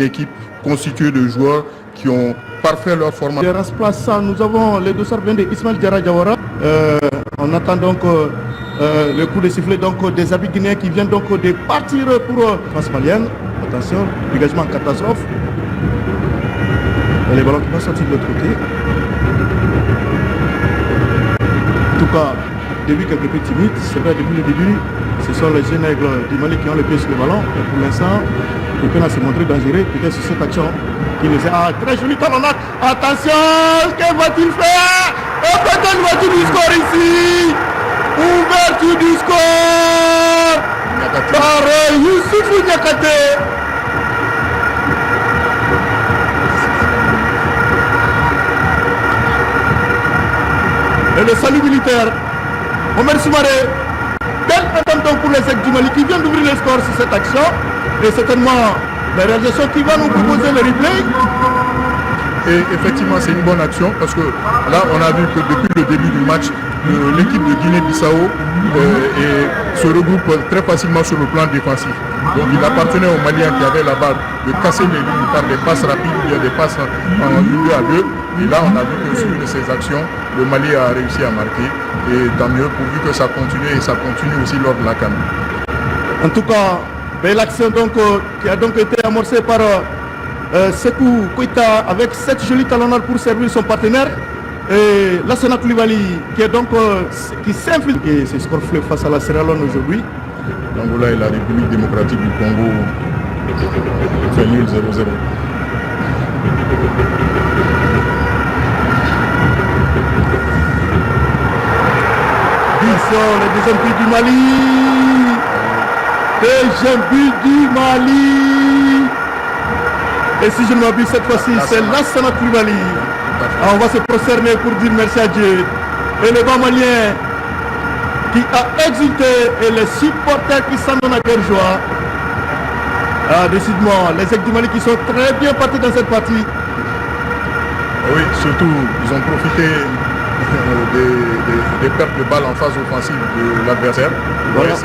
équipe constituée de joueurs qui ont parfait leur formation. Remplaçant, nous avons les dossards de Ismaël Diarra. On attend donc le coup de sifflet donc, des habits guinéens qui viennent donc de partir pour France malienne. Attention, dégagement en catastrophe. Et les ballons qui vont sortir de l'autre côté. En tout cas, début quelque peu timide. C'est vrai, depuis le début, ce sont les jeunes aigles du Mali qui ont le pied sur le ballon. Et pour l'instant, le pénal s'est montré dangereux. Peut-être sur cette action qui les a. Ah, très joli talonnade. Attention, que va-t-il faire? Et peut-être l'ouverture du score ici. Ouverture du score par Youssoufou Niakate. Et le salut militaire, Omer Soumaré, belle attente donc pour les Aigles du Mali qui vient d'ouvrir le score sur cette action. Et certainement la réalisation qui va nous proposer le replay. Et effectivement, c'est une bonne action parce que là, on a vu que depuis le début du match, l'équipe de Guinée-Bissau se regroupe très facilement sur le plan défensif. Donc il appartenait aux Maliens qui avaient la balle de casser les lignes par des passes rapides ou bien des passes en 1-2 à 2. Et là, on a vu que sur une de ces actions, le Mali a réussi à marquer. Et tant mieux pourvu que ça continue et ça continue aussi lors de la CAN. En tout cas, belle action donc, qui a donc été amorcée par Sekou Koïta avec cette jolie talonnade pour servir son partenaire. Et Lassana Koulibaly qui est donc qui s'infiltre. Et c'est score fleuve face à la Sierra Leone aujourd'hui. L'Angola et la République démocratique du Congo fait nul 0-0. Le deuxième but du Mali. Deuxième but du Mali. Et si je ne m'abuse cette fois-ci, c'est Lassana Koulibaly. On va se prosterner pour dire merci à Dieu. Et le banc malien qui a exulté et les supporters qui s'en donnent à cœur joie. Ah, décidément, les Aigles du Mali qui sont très bien partis dans cette partie. Oui, surtout, ils ont profité des pertes de balles en phase offensive de l'adversaire. Voilà.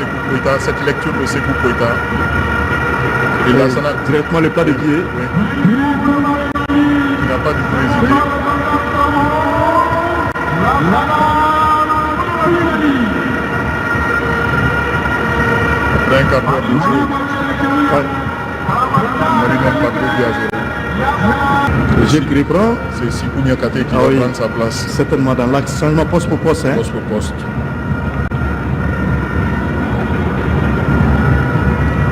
Cette lecture de Sekou Koïta. Et là, ça a directement le plat de pied. Oui. Il n'a pas du tout hésité. Après un quart d'heure de jeu, Mali n'a pas trop bien joué. Le jeu qui reprend, c'est Sekou Niakate qui va prendre sa place. Certainement dans l'axe, changement poste pour poste. Hein. Poste pour poste.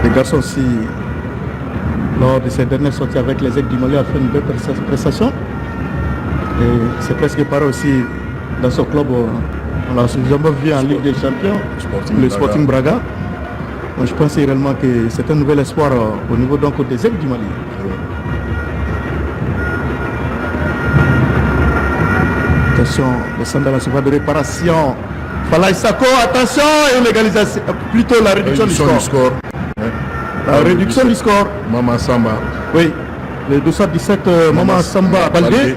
Les garçons aussi, lors de ces dernières sorties avec les Aigles du Mali, a fait une belle prestation. Et c'est presque pareil aussi dans ce club. On l'a suffisamment vu en Ligue des Champions, le Sporting Braga. Moi, je pense réellement que c'est un nouvel espoir au niveau donc des Aigles du Mali. Attention, descend dans la surface de réparation. Falaï Sako, attention, et l'égalisation, plutôt la réduction du score. La réduction du score. Mama Samba. Oui, le 217 Mama Samba Baldé,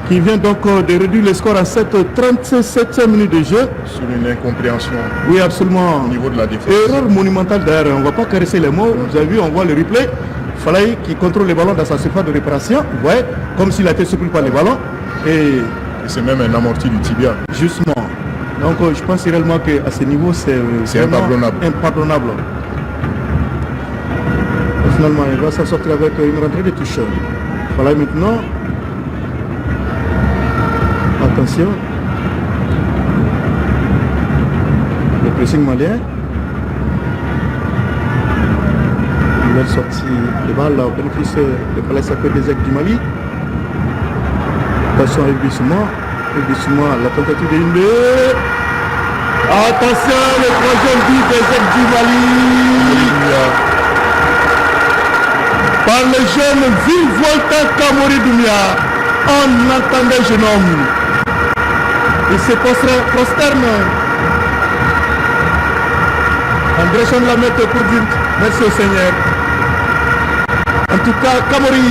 qui vient donc de réduire le score à cette 37e minute de jeu. Sur une incompréhension. Oui, absolument. Au niveau de la défense. Erreur monumentale d'ailleurs, on ne va pas caresser les mots. Vous avez vu, on voit le replay. Falaï qui contrôle les ballons dans sa surface de réparation. Vous voyez, comme s'il a été surpris par les ballons. Et c'est même un amorti du tibia. Justement. Donc je pense réellement qu'à ce niveau, c'est impardonnable. Et finalement, il va s'en sortir avec une rentrée de touche. Voilà maintenant. Attention. Le pressing malien. Nouvelle sortie de balle au bénéfice de Falaï Sako des Aigles du Mali. Attention, Ibissuma, la tentative de Inde. Attention, le troisième but des Aigles du Mali. Par le jeune virevoltant Kamori Doumbia. On entendait le jeune homme. Il se prosterne. André Chon la mette pour dire merci au Seigneur. En tout cas, Kamori,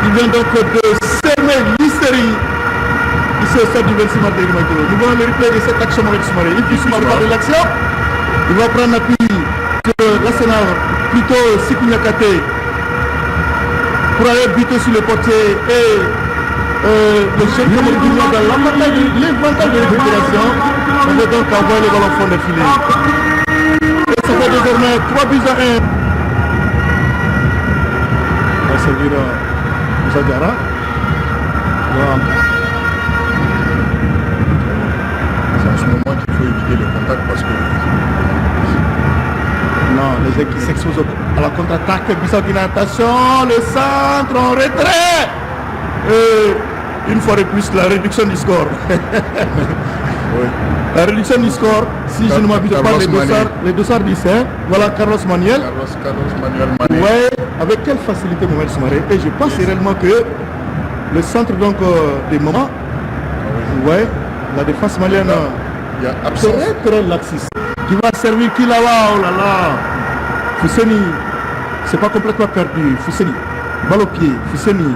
il vient donc de semer l'hystérie ici au stade du 26 mars de Rimadio. Nous voyons le replay de cette action avec Soumaré. Il puis Soumaré de l'action. Il va prendre appui sur l'Arsenal, plutôt Sekou Niakate. pour aller buter sur le portier et le chef de l'équipe dans l'éventail de récupération. On veut donc envoyer le ballon au fond des filets. Et ça fait désormais 3 buts à 1. On va servir Moussa Diarra. Voilà. C'est en ce moment qu'il faut éviter le contact parce que non, les équipes s'exposent à la contre-attaque. Bissau Guinée, attention, le centre en retrait. Et une fois de plus, la réduction du score. oui. La réduction du score, si je ne m'abuse pas, les dossards disent, voilà Carlos Manuel. Carlos Manuel Mané. Ouais, avec quelle facilité Mohamed Soumaré. Et je pense réellement que le centre donc des moments, ouais, la défense malienne très laxiste. Qui va servir Kilawa, oh là là. Fousseni, c'est pas complètement perdu. Fousseni, balle au pied. Fousseni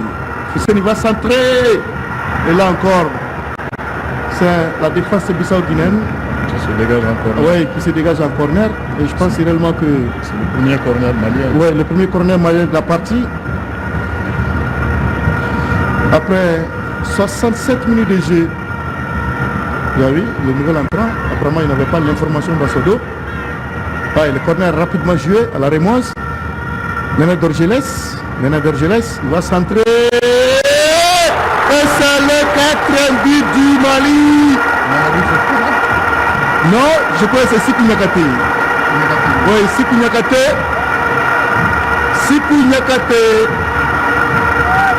va centrer. Et là encore, c'est la défense bissau-guinéenne qui se dégage en corner. Oui, qui se dégage en corner. Et je pense réellement que c'est le premier corner malien. Oui, le premier corner malien de la partie. Après 67 minutes de jeu. Ah oui, le nouvel entrant, apparemment il n'avait pas l'information dans son dos. Ah, et le corner rapidement joué à la Rémoise. Nena Dorgeles, il va centrer. Et c'est le 4e but du Mali. Non, je crois que c'est Sikou Niakate. Oui, Sikou Niakate.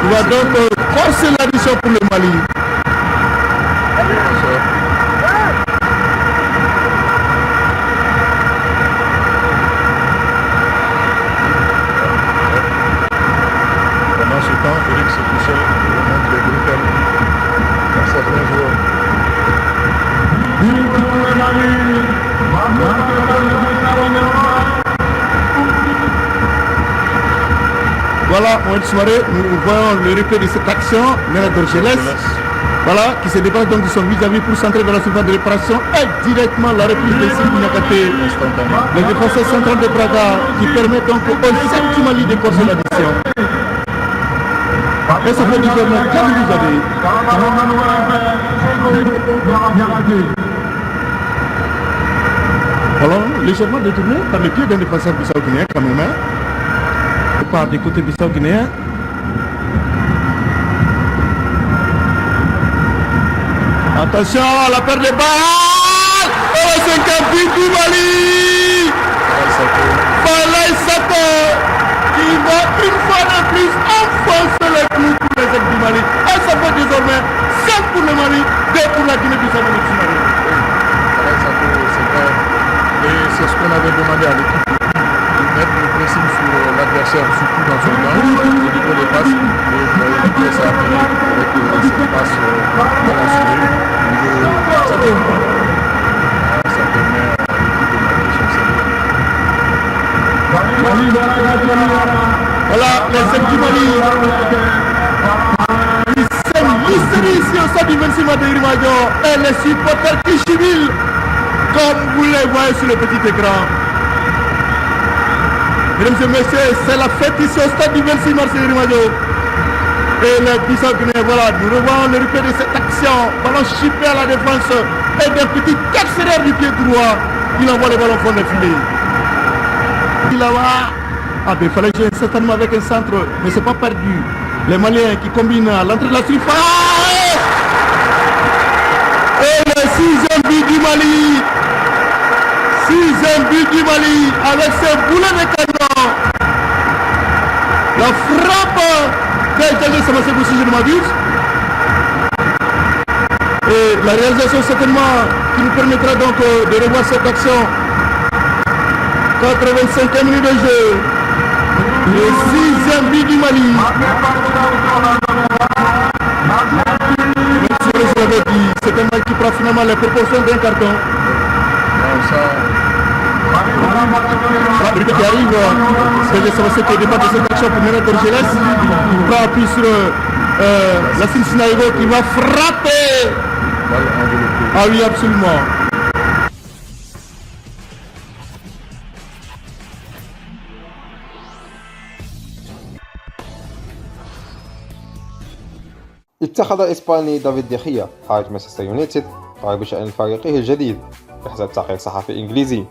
Il va donc forcer l'addition pour le Mali. Pendant ce temps, Félix Poussel remonte les bretelles dans certains joueurs. Voilà, Mohamed Soumaré, nous voyons le replay de cette action, Nena Dorgeles, voilà, qui se dépasse donc de son vis-à-vis pour s'entrer dans la surface de réparation et directement la reprise de Sikou Niakate, le défenseur central de Braga, qui permet donc au 7 du Mali de corser l'addition. Et ça fait désormais 4 buts à 2. Alors, légèrement détourné par le pied d'un défenseur bissau-guinéen quand même. Par des côtés bissau-guinéens. Attention à la perte de balle. Oh, le 5e but du Mali. Falaye Sato qui va une fois de plus enfoncer les clous pour les équipes du Mali. Et ça fait désormais 5 pour le Mali, 2 pour la Guinée-Bissau. Falaye Sato, c'est vrai. Et c'est ce qu'on avait demandé à l'équipe. Mettre le pressing sur l'adversaire, surtout dans son camp, au niveau des passes, et ça a fini avec cette passe balancée. Ça permet à l'équipe de marquer son salaire. Voilà, les secs du Mali. Ils sèment l'hystérie ici au stade du 26 mai de Irimadio. Et les supporters qui jubilent, comme vous les voyez sur le petit écran. Mesdames et messieurs, c'est la fête ici au stade du 26 mars de Irimadio. Et les Bissau-Guinéens, voilà, nous revoyons le replay de cette action. Ballon chippé à la défense et d'un petit extérieur du pied droit. Il envoie le ballon au fond des filets. Ah ben il fallait jouer certainement avec un centre, mais c'est pas perdu. Les Maliens qui combinent à l'entrée de la surface. Et le 6e but du Mali. 6e but du Mali avec ses boulets de canon. La frappe d'Aïtagé Samassegou, si je ne m'abuse. Et la réalisation certainement qui nous permettra donc de revoir cette action. 85e minute de jeu. Le 6e but du Mali. C'est un match qui prend finalement les proportions d'un carton. La qui arrive, c'est qui débat de cette action pour Nena Dorgeles. Il prend appui sur la Cincinnati qui va frapper. Ah oui, absolument. اتخذ الإسباني دافيد ديخيا خارج مانشستر يونايتد قرار بشأن فريقه الجديد بحسب تحقيق صحفي إنجليزي.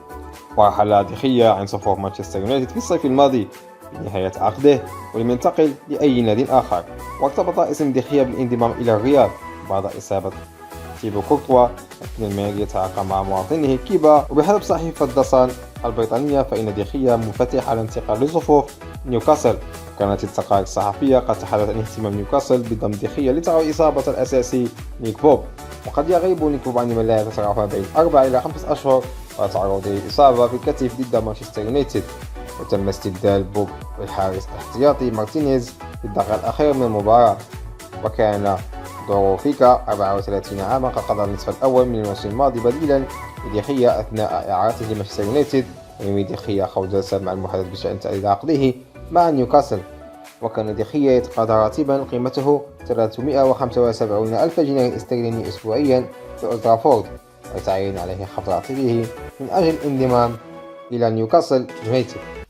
ورحل ديخيا عن صفوف مانشستر يونايتد في الصيف الماضي بنهاية عقده ولم ينتقل لأي نادي آخر. وارتبط اسم ديخيا بالانضمام إلى الريال بعد إصابة تيبو كورتوا، لكن المال يتعاقد مع مواطنه كيبا. وبحسب صحيفة داسان البريطانية فإن ديخيا منفتح على الانتقال لصفوف نيوكاسل. كانت التقارير الصحفية قد تحدث عن اهتمام نيوكاسل بضم ديخيا لتعوي إصابة الأساسي نيك بوب، وقد يغيب نيك بوب عن الملاعب تتراوح ما بين 4 إلى 5 أشهر بعد تعرضه للإصابة في الكتف ضد مانشستر يونايتد. وتم استبدال بوب بالحارس الاحتياطي مارتينيز في الدقيقة الأخيرة من المباراة. وكان دورو فيكا 34 عاما قد قضى النصف الأول من الموسم الماضي بديلا لديخيا أثناء إعارته لمانشستر يونايتد. وينوي ديخيا خوض جلسة مع المحدث بشأن تأجيل عقده مع نيوكاسل. وكان ديخيا يتقاضى راتبا قيمته 375 ألف جنيه استرليني أسبوعيا في أولد ترافورد، ويتعين عليه خفض راتبه من أجل الانضمام إلى نيوكاسل يونايتد.